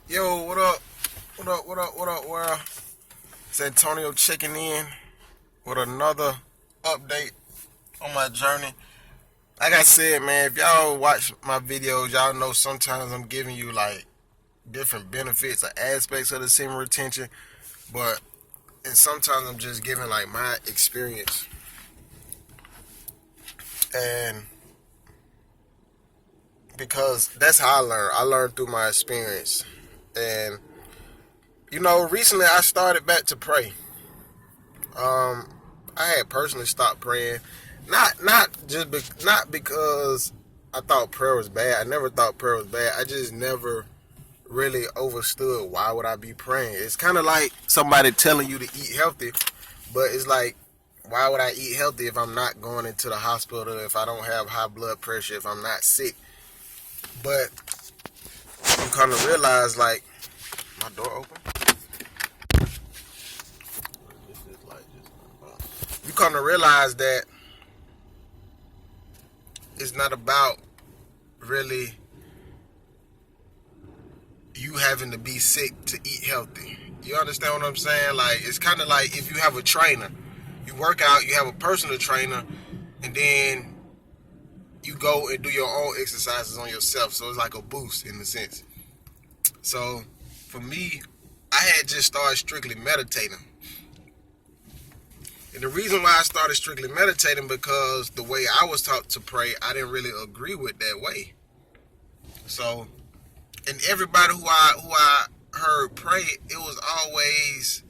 Yo, what up? What up? What up? What up, world? It's Antonio checking in with another update on my journey. Like I said, man, if y'all watch my videos, y'all know sometimes I'm giving you like different benefits or aspects of the semen retention, but and sometimes I'm just giving like my experience. And because that's how I learn. I learned through my experience. And recently I started back to pray. Um, I had personally stopped praying, not because I thought prayer was bad. I never thought prayer was bad. I just never really understood why would I be praying. It's kind of like somebody telling you to eat healthy, but it's like, why would I eat healthy if I'm not going into the hospital, if I don't have high blood pressure, if I'm not sick? But you kind of realize, like, my door open. You kind of realize that it's not about really you having to be sick to eat healthy. You understand what I'm saying? Like, it's kind of like if you have a trainer, you work out, you have a personal trainer, and then you go and do your own exercises on yourself. So it's like a boost in a sense. So for me, I had just started strictly meditating. And the reason why I started strictly meditating because the way I was taught to pray, I didn't really agree with that way. So, and everybody who I heard pray, it was always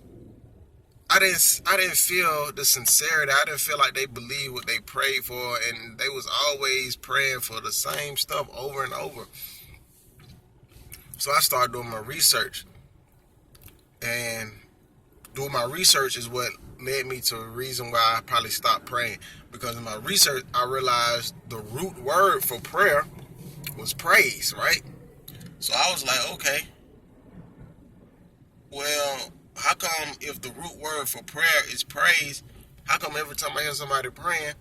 I didn't feel the sincerity. I didn't feel like they believed what they prayed for, and they was always praying for the same stuff over and over. So I started doing my research, and doing my research is what led me to a reason why I probably stopped praying. Because in my research, I realized the root word for prayer was praise, right? So I was like, okay, well, how come if the root word for prayer is praise, how come every time I hear somebody praying,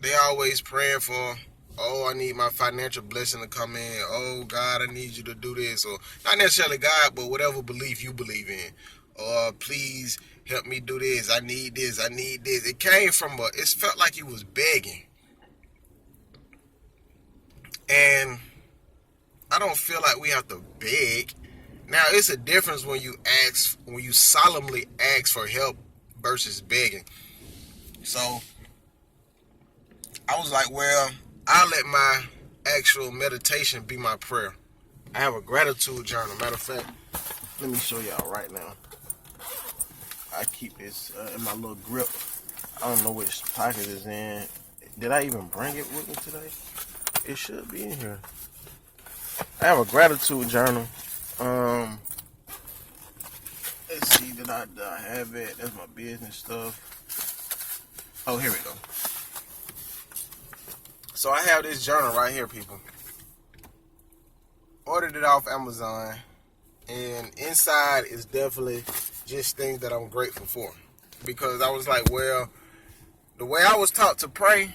they always praying for, oh, I need my financial blessing to come in. Oh, God, I need you to do this. Or not necessarily God, but whatever belief you believe in. Or please help me do this. I need this. I need this. It came from it felt like he was begging. And I don't feel like we have to beg. Now, it's a difference when you solemnly ask for help versus begging. So I was like, well, I'll let my actual meditation be my prayer. I have a gratitude journal. Matter of fact, let me show y'all right now. I keep this in my little grip. I don't know which pocket it's in. Did I even bring it with me today? It should be in here. I have a gratitude journal. Let's see, did I have it? That's my business stuff. Oh, here we go. So I have this journal right here, people. Ordered it off Amazon, and inside is definitely just things that I'm grateful for. Because I was like, well, the way I was taught to pray,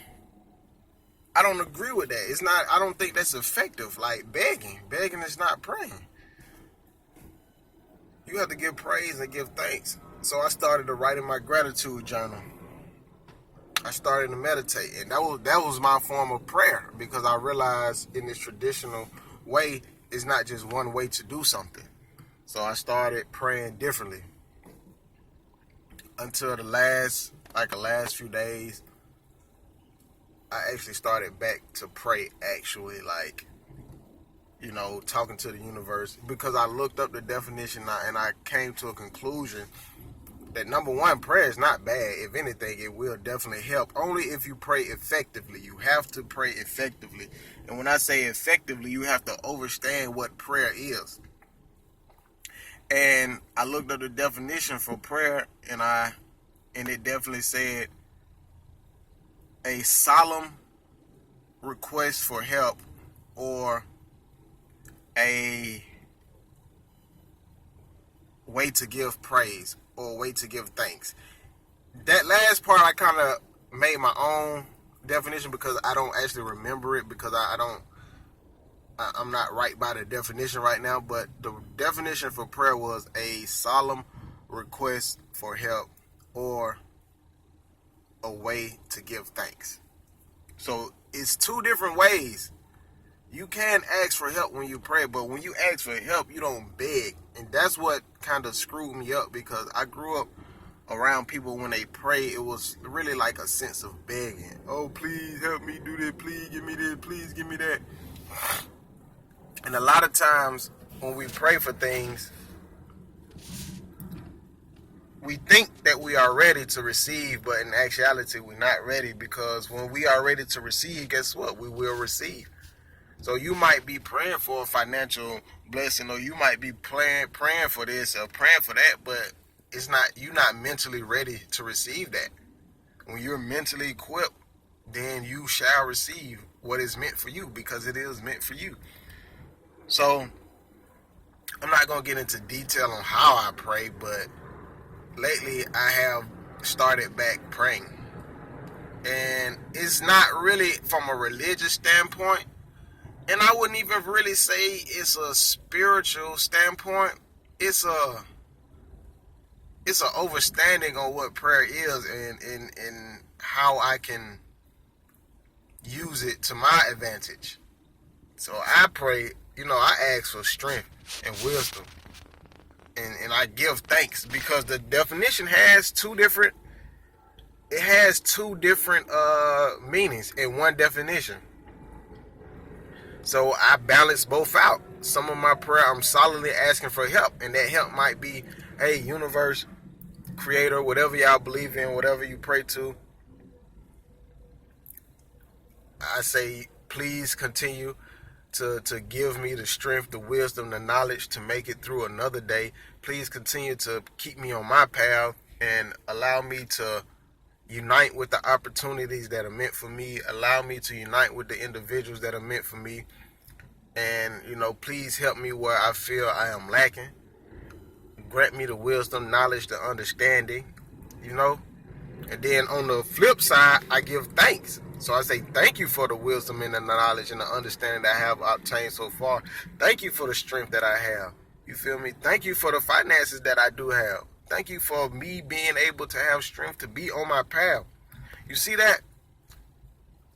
I don't agree with that. It's not, I don't think that's effective. Like begging. Begging is not praying. You have to give praise and give thanks. So I started to write in my gratitude journal. I started to meditate, and that was my form of prayer, because I realized in this traditional way, it's not just one way to do something. So I started praying differently until the last few days. I actually started back to pray, actually, like, talking to the universe, because I looked up the definition and I came to a conclusion that number one, prayer is not bad. If anything, it will definitely help. Only if you pray effectively. You have to pray effectively. And when I say effectively, you have to understand what prayer is. And I looked up the definition for prayer, and it definitely said a solemn request for help, or a way to give praise, or a way to give thanks. That last part I kind of made my own definition, because I don't actually remember it, because I don't I'm not right by the definition right now, but the definition for prayer was a solemn request for help or a way to give thanks. So it's two different ways. You can ask for help when you pray, but when you ask for help, you don't beg. And that's what kind of screwed me up, because I grew up around people when they pray, it was really like a sense of begging. Oh, please help me do this. Please give me this. Please give me that. And a lot of times when we pray for things, we think that we are ready to receive, but in actuality, we're not ready, because when we are ready to receive, guess what? We will receive. So you might be praying for a financial blessing, or you might be praying for this or praying for that, but you're not mentally ready to receive that. When you're mentally equipped, then you shall receive what is meant for you, because it is meant for you. So I'm not going to get into detail on how I pray, but lately I have started back praying. And it's not really from a religious standpoint, and I wouldn't even really say it's a spiritual standpoint. It's a overstanding on what prayer is, and how I can use it to my advantage. So I pray, I ask for strength and wisdom, and I give thanks, because the definition has two different meanings in one definition. So I balance both out. Some of my prayer, I'm solidly asking for help, and that help might be, hey, universe, creator, whatever y'all believe in, whatever you pray to, I say, please continue to give me the strength, the wisdom, the knowledge to make it through another day. Please continue to keep me on my path and allow me to unite with the opportunities that are meant for me. Allow me to unite with the individuals that are meant for me. And, please help me where I feel I am lacking. Grant me the wisdom, knowledge, the understanding, And then on the flip side, I give thanks. So I say, thank you for the wisdom and the knowledge and the understanding that I have obtained so far. Thank you for the strength that I have. You feel me? Thank you for the finances that I do have. Thank you for me being able to have strength to be on my path. You see that?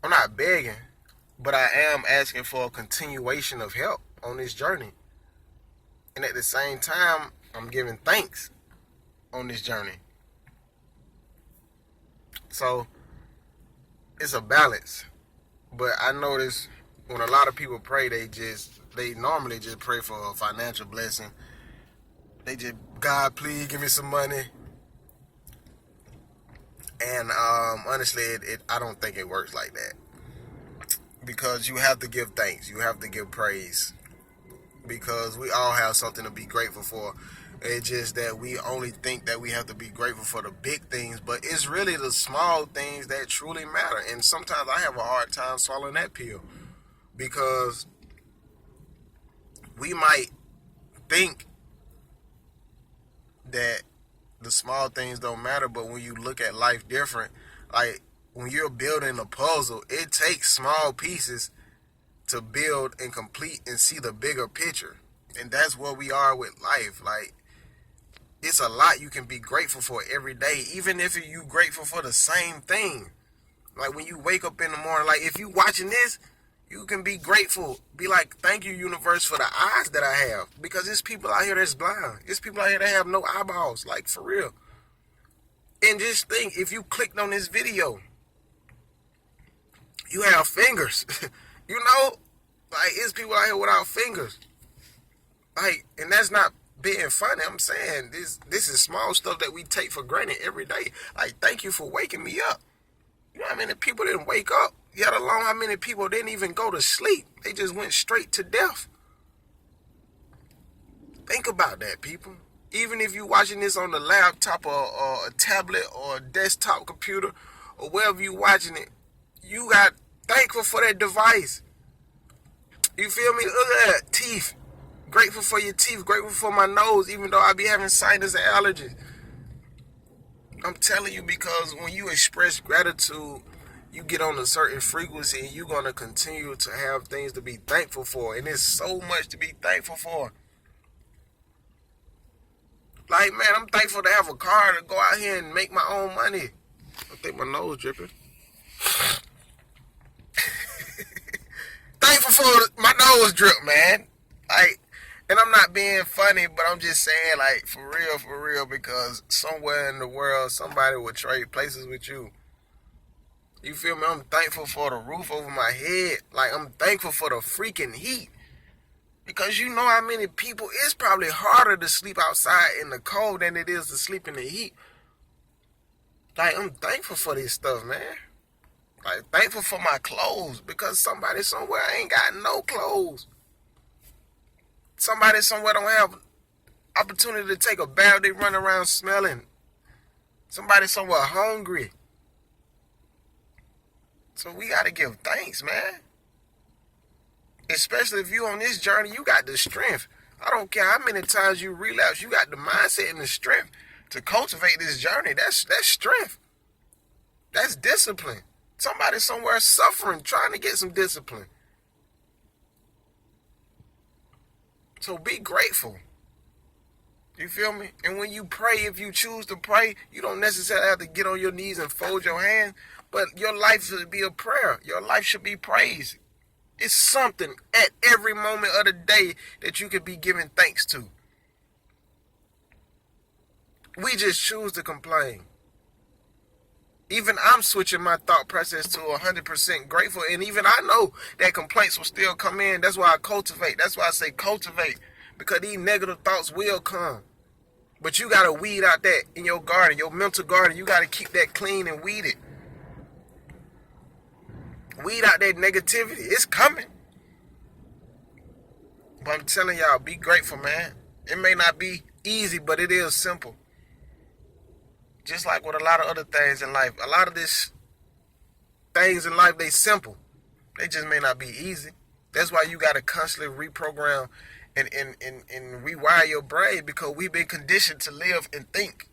I'm not begging, but I am asking for a continuation of help on this journey. And at the same time, I'm giving thanks on this journey. So it's a balance. But I notice when a lot of people pray, they normally just pray for a financial blessing. They just, God, please give me some money. And honestly, I don't think it works like that. Because you have to give thanks. You have to give praise. Because we all have something to be grateful for. It's just that we only think that we have to be grateful for the big things, but it's really the small things that truly matter. And sometimes I have a hard time swallowing that pill, because we might think that the small things don't matter, but when you look at life different, like when you're building a puzzle, it takes small pieces to build and complete and see the bigger picture. And that's where we are with life. Like, it's a lot you can be grateful for every day, even if you're grateful for the same thing. Like when you wake up in the morning, like if you watching this, you can be grateful. Be like, thank you, universe, for the eyes that I have. Because there's people out here that's blind. There's people out here that have no eyeballs, like for real. And just think, if you clicked on this video, you have fingers. Like it's people out here without fingers. Like, and that's not being funny. I'm saying this is small stuff that we take for granted every day. Like, thank you for waking me up. You know how many people didn't wake up? Yet alone how many people didn't even go to sleep. They just went straight to death. Think about that, people. Even if you're watching this on the laptop or a tablet or a desktop computer or wherever you're watching it, you got thankful for that device. You feel me? Look at that. Teeth. Grateful for your teeth. Grateful for my nose, even though I be having sinus and allergies. I'm telling you, because when you express gratitude, you get on a certain frequency and you're going to continue to have things to be thankful for. And there's so much to be thankful for. Like, man, I'm thankful to have a car to go out here and make my own money. I think my nose dripping. Thankful for my nose drip, man. Like, and I'm not being funny, but I'm just saying, like, for real, because somewhere in the world, somebody would trade places with you. You feel me? I'm thankful for the roof over my head. Like, I'm thankful for the freaking heat. Because you know how many people, it's probably harder to sleep outside in the cold than it is to sleep in the heat. Like, I'm thankful for this stuff, man. Like, thankful for my clothes, because somebody somewhere ain't got no clothes. Somebody somewhere don't have opportunity to take a bath, they run around smelling. Somebody somewhere hungry. So we got to give thanks, man. Especially if you on this journey, you got the strength. I don't care how many times you relapse, you got the mindset and the strength to cultivate this journey. That's strength. That's discipline. Somebody somewhere suffering, trying to get some discipline. So be grateful. You feel me? And when you pray, if you choose to pray, you don't necessarily have to get on your knees and fold your hands, but your life should be a prayer. Your life should be praise. It's something at every moment of the day that you could be giving thanks to. We just choose to complain. Even I'm switching my thought process to 100% grateful. And even I know that complaints will still come in. That's why I cultivate. That's why I say cultivate. Because these negative thoughts will come. But you got to weed out that in your garden, your mental garden. You got to keep that clean and weed it. Weed out that negativity. It's coming. But I'm telling y'all, be grateful, man. It may not be easy, but it is simple. Just like with a lot of other things in life. A lot of these things in life, they simple. They just may not be easy. That's why you got to constantly reprogram and rewire your brain, because we've been conditioned to live and think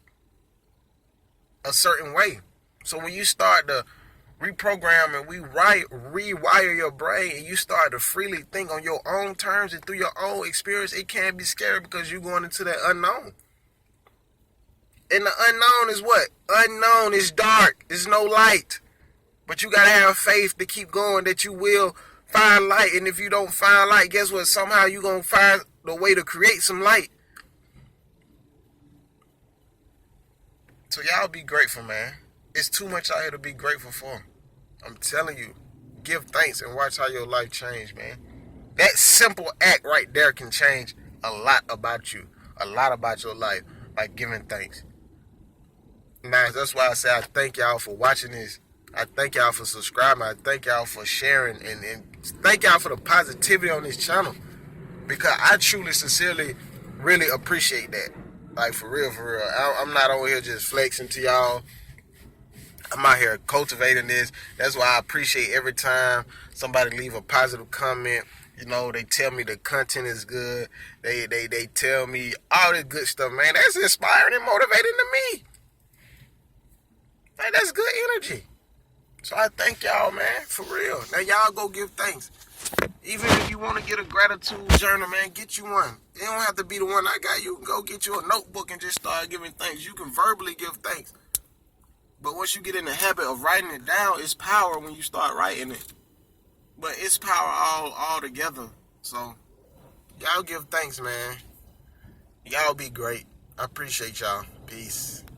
a certain way. So when you start to reprogram and rewire your brain and you start to freely think on your own terms and through your own experience, it can be scary because you're going into that unknown. And the unknown is what? Unknown is dark. There's no light. But you got to have faith to keep going that you will find light. And if you don't find light, guess what? Somehow you're going to find the way to create some light. So y'all be grateful, man. It's too much out here to be grateful for. I'm telling you, give thanks and watch how your life change, man. That simple act right there can change a lot about you, a lot about your life, by giving thanks. Now, that's why I say I thank y'all for watching this. I thank y'all for subscribing. I thank y'all for sharing, and thank y'all for the positivity on this channel, because I truly, sincerely, really appreciate that. Like, for real. I'm not over here just flexing to y'all. I'm out here cultivating this. That's why I appreciate every time somebody leave a positive comment. You know, they tell me the content is good. They tell me all this good stuff, man. That's inspiring and motivating to me. Like, that's good energy. So I thank y'all, man, for real. Now y'all go give thanks. Even if you want to get a gratitude journal, man, get you one. It don't have to be the one I got. You can go get you a notebook and just start giving thanks. You can verbally give thanks. But once you get in the habit of writing it down, it's power when you start writing it. But it's power all together. So y'all give thanks, man. Y'all be great. I appreciate y'all. Peace.